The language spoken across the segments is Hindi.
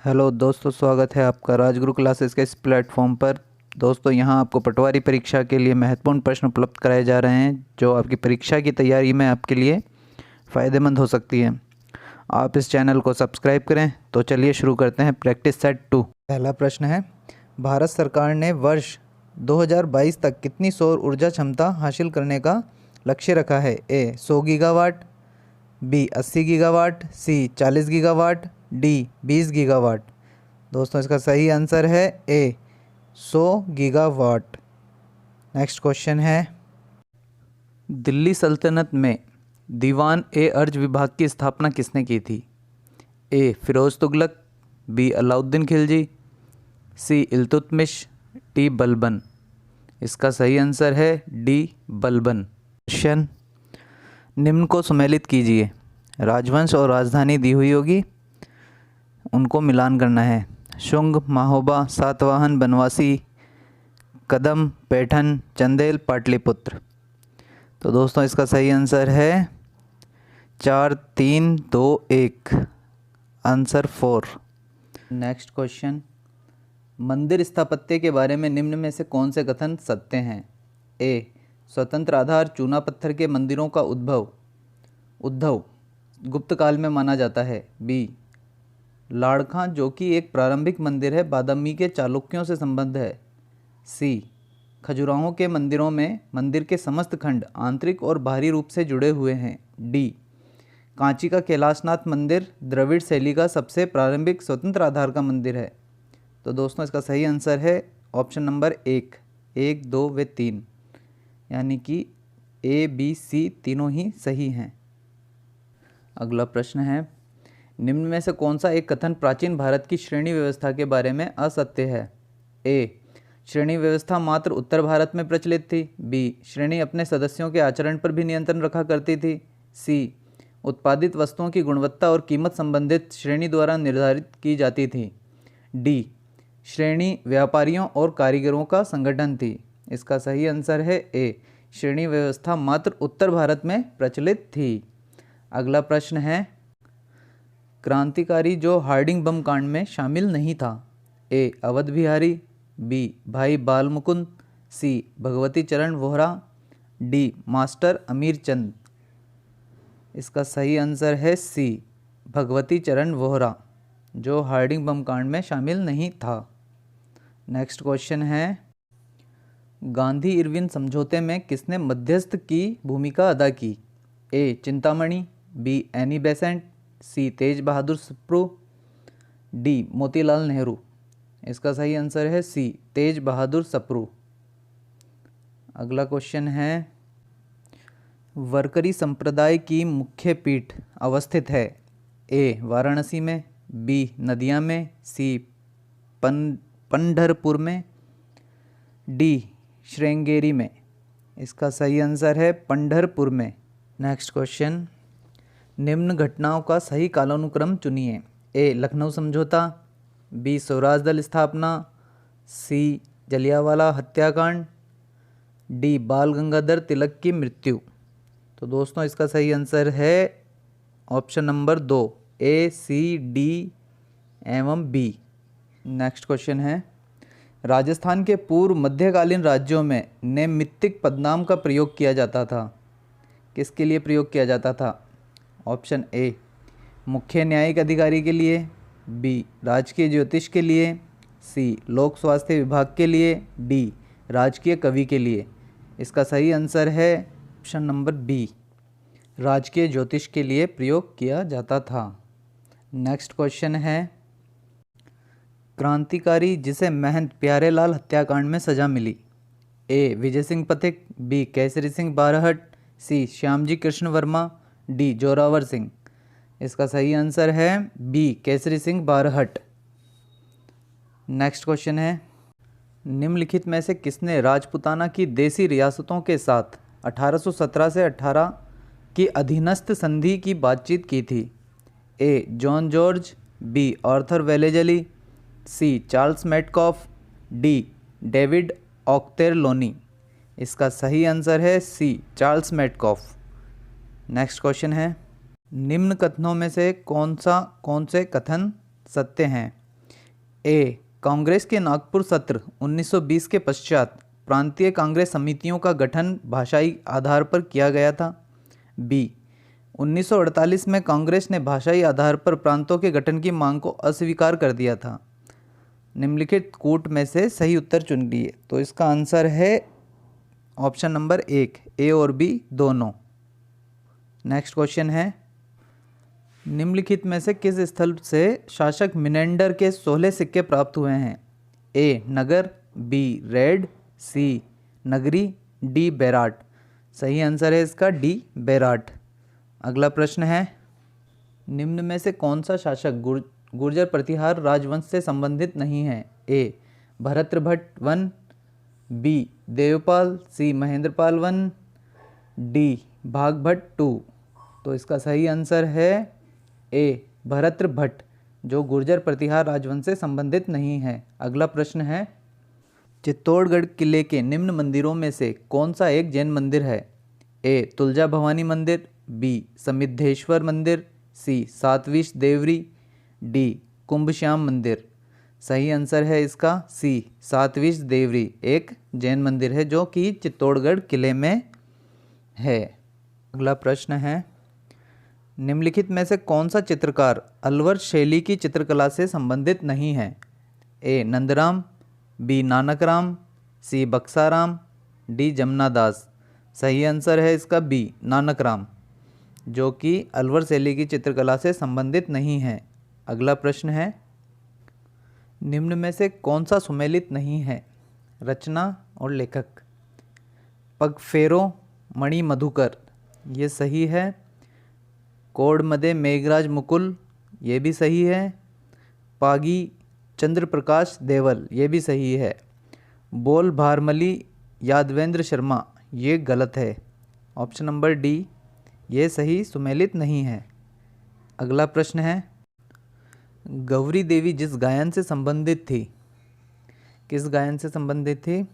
हेलो दोस्तों, स्वागत है आपका राजगुरु क्लासेस के इस प्लेटफॉर्म पर। दोस्तों, यहाँ आपको पटवारी परीक्षा के लिए महत्वपूर्ण प्रश्न उपलब्ध कराए जा रहे हैं जो आपकी परीक्षा की तैयारी में आपके लिए फ़ायदेमंद हो सकती है। आप इस चैनल को सब्सक्राइब करें। तो चलिए शुरू करते हैं। Practice set 2। पहला प्रश्न है, भारत सरकार ने वर्ष 2022 तक कितनी सौर ऊर्जा क्षमता हासिल करने का लक्ष्य रखा है? ए 100 गीगावाट, बी 80 गीगावाट, सी 40 गीगावाट, डी 20 गीगावाट। दोस्तों, इसका सही आंसर है ए 100 गीगावाट। नेक्स्ट क्वेश्चन है, दिल्ली सल्तनत में दीवान ए अर्ज विभाग की स्थापना किसने की थी? ए फिरोज तुगलक, बी अलाउद्दीन खिलजी, सी इल्तुतमिश, डी बलबन। इसका सही आंसर है डी बलबन। क्वेश्चन, निम्न को सुमेलित कीजिए। राजवंश और राजधानी दी हुई होगी, उनको मिलान करना है। शुंग, महोबा, सातवाहन, बनवासी, कदम, पैठन, चंदेल, पाटलिपुत्र। तो दोस्तों, इसका सही आंसर है 4 3 2 1, आंसर 4। नेक्स्ट क्वेश्चन, मंदिर स्थापत्य के बारे में निम्न में से कौन से कथन सत्य हैं? ए स्वतंत्र आधार चूना पत्थर के मंदिरों का उद्भव गुप्त काल में माना जाता है। बी लाड़कां, जो कि एक प्रारंभिक मंदिर है, बादामी के चालुक्यों से संबंध है। सी खजुराहो के मंदिरों में मंदिर के समस्त खंड आंतरिक और बाहरी रूप से जुड़े हुए हैं। डी कांची का कैलाशनाथ मंदिर द्रविड़ शैली का सबसे प्रारंभिक स्वतंत्र आधार का मंदिर है। तो दोस्तों, इसका सही आंसर है ऑप्शन नंबर 1, 1, 2 व 3, यानी कि ए बी सी तीनों ही सही हैं। अगला प्रश्न है, निम्न में से कौन सा एक कथन प्राचीन भारत की श्रेणी व्यवस्था के बारे में असत्य है? ए श्रेणी व्यवस्था मात्र उत्तर भारत में प्रचलित थी। बी श्रेणी अपने सदस्यों के आचरण पर भी नियंत्रण रखा करती थी। सी उत्पादित वस्तुओं की गुणवत्ता और कीमत संबंधित श्रेणी द्वारा निर्धारित की जाती थी। डी श्रेणी व्यापारियों और कारीगरों का संगठन थी। इसका सही आंसर है ए श्रेणी व्यवस्था मात्र उत्तर भारत में प्रचलित थी। अगला प्रश्न है, क्रांतिकारी जो हार्डिंग बम कांड में शामिल नहीं था। ए अवध बिहारी, बी भाई बाल मुकुंद, सी भगवती चरण वोहरा, डी मास्टर अमीर चंद। इसका सही आंसर है सी भगवती चरण वोहरा, जो हार्डिंग बम कांड में शामिल नहीं था। नेक्स्ट क्वेश्चन है, गांधी इरविन समझौते में किसने मध्यस्थ की भूमिका अदा की? A Chintamani, B Annie Besant, C Tej Bahadur Sapru, D Motilal Nehru. इसका सही आंसर है सी तेज बहादुर सप्रू। अगला क्वेश्चन है, वरकरी संप्रदाय की मुख्य पीठ अवस्थित है? ए वाराणसी में, बी नदिया में, सी पंढरपुर में, डी श्रृंगेरी में। इसका सही आंसर है पंढरपुर में। नेक्स्ट क्वेश्चन, निम्न घटनाओं का सही कालानुक्रम चुनिए। ए लखनऊ समझौता, बी स्वराज दल स्थापना, सी जलियांवाला हत्याकांड, डी बाल गंगाधर तिलक की मृत्यु। तो दोस्तों, इसका सही आंसर है ऑप्शन नंबर 2, ए सी डी एवं बी। नेक्स्ट क्वेश्चन है, राजस्थान के पूर्व मध्यकालीन राज्यों में नैमित्तिक पदनाम का प्रयोग किया जाता था। किसके लिए प्रयोग किया जाता था? ऑप्शन ए मुख्य न्यायिक अधिकारी के लिए, बी राजकीय ज्योतिष के लिए, सी लोक स्वास्थ्य विभाग के लिए, डी राजकीय कवि के लिए। इसका सही आंसर है ऑप्शन नंबर बी, राजकीय ज्योतिष के लिए प्रयोग किया जाता था। नेक्स्ट क्वेश्चन है, क्रांतिकारी जिसे महंत प्यारेलाल हत्याकांड में सजा मिली। ए Vijay Singh Pathik, B Kesari Singh Barhat, C Shyamji Krishna Varma, D Zorawar Singh. इसका सही आंसर है B Kesari Singh Barhat. Next question है, निम्नलिखित में से किसने राजपुताना की देसी रियासतों के साथ 1817 से 18 की अधीनस्थ संधि की बातचीत की थी? A John George, B Arthur Wellesley, C Charles Metcalfe, D David Ochterlony. इसका सही आंसर है C Charles Metcalfe. Next question है, निम्न कथनों में से कौन से कथन सत्य हैं? ए, कांग्रेस के नागपुर सत्र 1920 के पश्चात प्रांतीय कांग्रेस समितियों का गठन भाषाई आधार पर किया गया था। बी, 1948 में कांग्रेस ने भाषाई आधार पर प्रांतों के गठन की मांग को अस्वीकार कर दिया था। निम्नलिखित कूट में से सही उत्तर चुन लिए। तो इसका आंसर है ऑप्शन नंबर 1, ए और बी दोनों। नेक्स्ट क्वेश्चन है, निम्नलिखित में से किस स्थल से शासक मिनेंडर के 16 सिक्के प्राप्त हुए हैं? ए, नगर, बी, रेड, सी, नगरी, डी, बेराट। सही आंसर है इसका डी, बेराट। अगला प्रश्न है, निम्न में से कौन सा शासक गुर्जर प्रतिहार राजवंश से संबंधित नहीं है? A, Bhartribhatta one, B, Devpal, C, Mahendrapal one, D, Bhagbhatta two. तो इसका सही आंसर है ए, भरतृभट्ट, जो गुर्जर प्रतिहार राजवंश से संबंधित नहीं है। अगला प्रश्न है, चित्तौड़गढ़ किले के निम्न मंदिरों में से कौन सा एक जैन मंदिर है? ए, तुलजा भवानी मंदिर, बी, समिद्धेश्वर मंदिर, सी, सातविश देवरी, डी, कुंभश्याम मंदिर। सही आंसर है इसका सी, सातविश देवरी एक जैन मंदिर है जो कि चित्तौड़गढ़ किले में है। अगला प्रश्न है, निम्नलिखित में से कौन सा चित्रकार अलवर शैली की चित्रकला से संबंधित नहीं है? ए, नंदराम, बी, नानकराम, सी, बक्साराम, डी, जमुनादास। सही आंसर है इसका बी, नानकराम, जो कि अलवर शैली की चित्रकला से संबंधित नहीं है। अगला प्रश्न है, निम्न में से कौन सा सुमेलित नहीं है? रचना और लेखक। पगफेरो मणि मधुकर, ये सही है। कोडमदे मेघराज मुकुल, ये भी सही है। पागी चंद्र प्रकाश देवल, ये भी सही है। बोल भारमली यादवेंद्र शर्मा, ये गलत है। ऑप्शन नंबर डी, ये सही सुमेलित नहीं है। अगला प्रश्न है, गौरी देवी जिस गायन से संबंधित थी, किस गायन से संबंधित थी?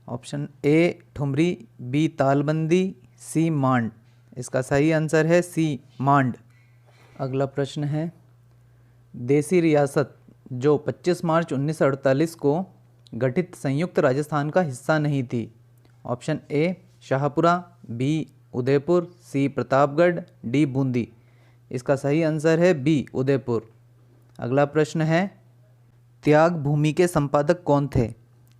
ऑप्शन ए, ठुमरी, बी, तालबंदी, सी, मांड। इसका सही आंसर है सी, मांड। अगला प्रश्न है, देसी रियासत जो 25 मार्च 1948 को गठित संयुक्त राजस्थान का हिस्सा नहीं थी। Option A, Shahpura, B, Udaipur, C, Pratapgarh, D, Bundi. इसका सही आंसर है बी, उदयपुर। अगला प्रश्न है, त्याग भूमि के संपादक कौन थे?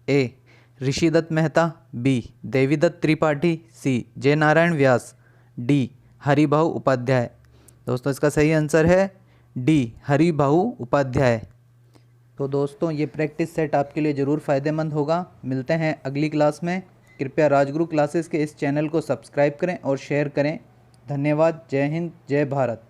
ए, ऋषिदत्त मेहता, बी, देवीदत्त त्रिपाठी, सी, जयनारायण व्यास, डी, हरिभाऊ उपाध्याय। दोस्तों इसका सही आंसर है डी, हरिभाऊ उपाध्याय। तो दोस्तों ये प्रैक्टिस सेट आपके लिए ज़रूर फ़ायदेमंद होगा। मिलते हैं अगली क्लास में। कृपया राजगुरु क्लासेस के इस चैनल को सब्सक्राइब करें और शेयर करें। धन्यवाद। जय हिंद, जय भारत।